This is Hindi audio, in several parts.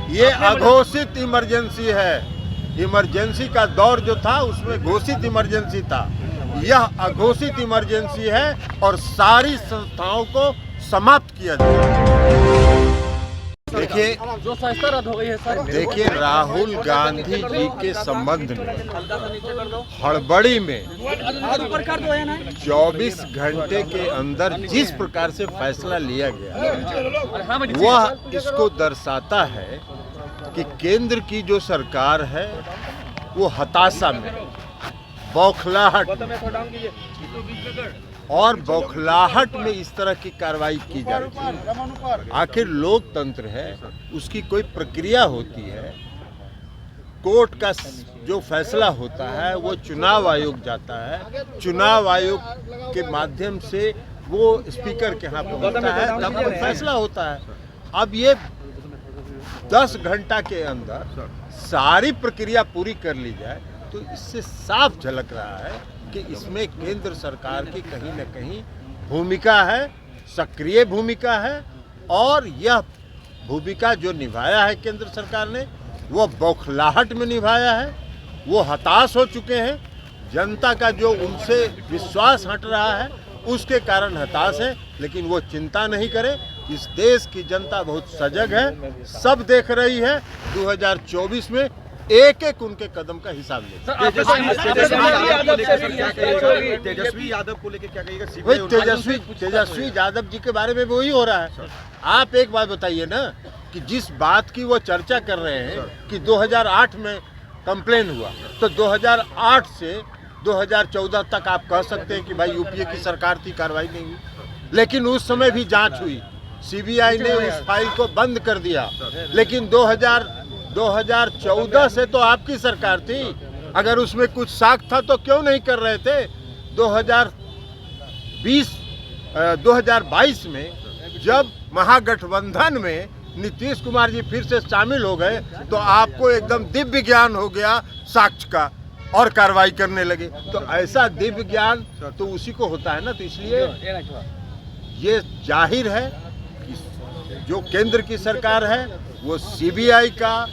ये अघोषित इमरजेंसी है। इमरजेंसी का दौर जो था उसमें घोषित इमरजेंसी था, यह अघोषित इमरजेंसी है और सारी संस्थाओं को समाप्त किया जाए। देखिए जो संस्था रद्द हो गई है सर। देखिए, राहुल गांधी जी के संबंध में हड़बड़ी में 24 घंटे के अंदर जिस प्रकार से फैसला लिया गया वह इसको दर्शाता है कि केंद्र की जो सरकार है वो हताशा में, बौखलाहट और बौखलाहट में इस तरह की कार्रवाई की जा रही है। आखिर लोकतंत्र है, उसकी कोई प्रक्रिया होती है। कोर्ट का जो फैसला होता है वो चुनाव आयोग जाता है, चुनाव आयोग के माध्यम से वो स्पीकर के यहाँ पहुँचता है, तब वो फैसला होता है। अब ये 10 घंटा के अंदर सारी प्रक्रिया पूरी कर ली जाए तो इससे साफ झलक रहा है कि इसमें केंद्र सरकार की कहीं न कहीं भूमिका है, सक्रिय भूमिका है, और यह भूमिका जो निभाया है केंद्र सरकार ने वो बौखलाहट में निभाया है। वो हताश हो चुके हैं, जनता का जो उनसे विश्वास हट रहा है उसके कारण हताश है, लेकिन वो चिंता नहीं करे। इस देश की जनता बहुत सजग है, सब देख रही है। 2024 में एक एक उनके कदम का हिसाब ले। तेजस्वी यादव को लेकर क्या कहिएगा? भाई तेजस्वी यादव जी के बारे में वही हो रहा है। आप एक बात बताइए ना कि जिस बात की वो चर्चा कर रहे हैं कि 2008 में कंप्लेन हुआ, तो 2008 से 2014 तक आप कह सकते हैं कि भाई यूपीए की सरकार थी, कार्रवाई नहीं हुई, लेकिन उस समय भी जांच हुई, सीबीआई ने उस फाइल को बंद कर दिया। लेकिन 2014 से तो आपकी सरकार थी, अगर उसमें कुछ साख था तो क्यों नहीं कर रहे थे? 2022 में जब महागठबंधन में नीतीश कुमार जी फिर से शामिल हो गए तो आपको एकदम दिव्य ज्ञान हो गया साक्ष्य का और कार्रवाई करने लगे। तो ऐसा दिव्य ज्ञान तो उसी को होता है ना। तो इसलिए ये जाहिर है कि जो केंद्र की सरकार है वो सीबीआई का,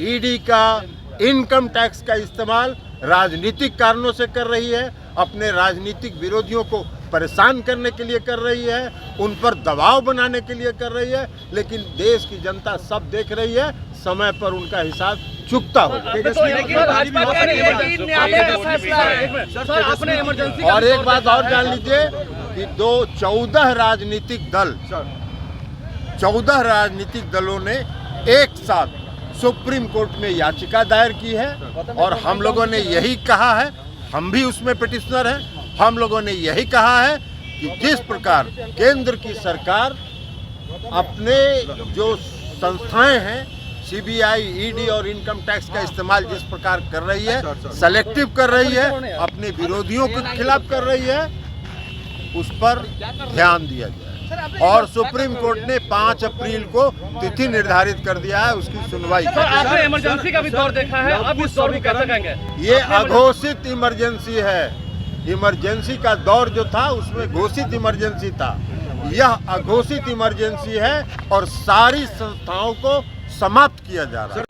ईडी का, इनकम टैक्स का इस्तेमाल राजनीतिक कारणों से कर रही है, अपने राजनीतिक विरोधियों को परेशान करने के लिए कर रही है, उन पर दबाव बनाने के लिए कर रही है। लेकिन देश की जनता सब देख रही है, समय पर उनका हिसाब चुकता होगा। और एक बात और जान लीजिए कि 14 राजनीतिक दलों ने एक साथ सुप्रीम कोर्ट में याचिका दायर की है और हम लोगों ने यही कहा है, हम भी उसमें पिटिशनर हैं, हम लोगों ने यही कहा है कि जिस प्रकार केंद्र की सरकार अपने जो संस्थाएं हैं सीबीआई, ईडी और इनकम टैक्स का इस्तेमाल जिस प्रकार कर रही है, सेलेक्टिव कर रही है, अपने विरोधियों के खिलाफ कर रही है, उस पर ध्यान दिया जाए। और सुप्रीम कोर्ट ने 5 अप्रैल को तिथि निर्धारित कर दिया है उसकी सुनवाई। आपने इमरजेंसी का भी दौर देखा है, अब इस दौर को कैसे कहेंगे? ये अघोषित इमरजेंसी है। इमरजेंसी का दौर जो था उसमें घोषित इमरजेंसी था, यह अघोषित इमरजेंसी है और सारी संस्थाओं को समाप्त किया जा रहा है।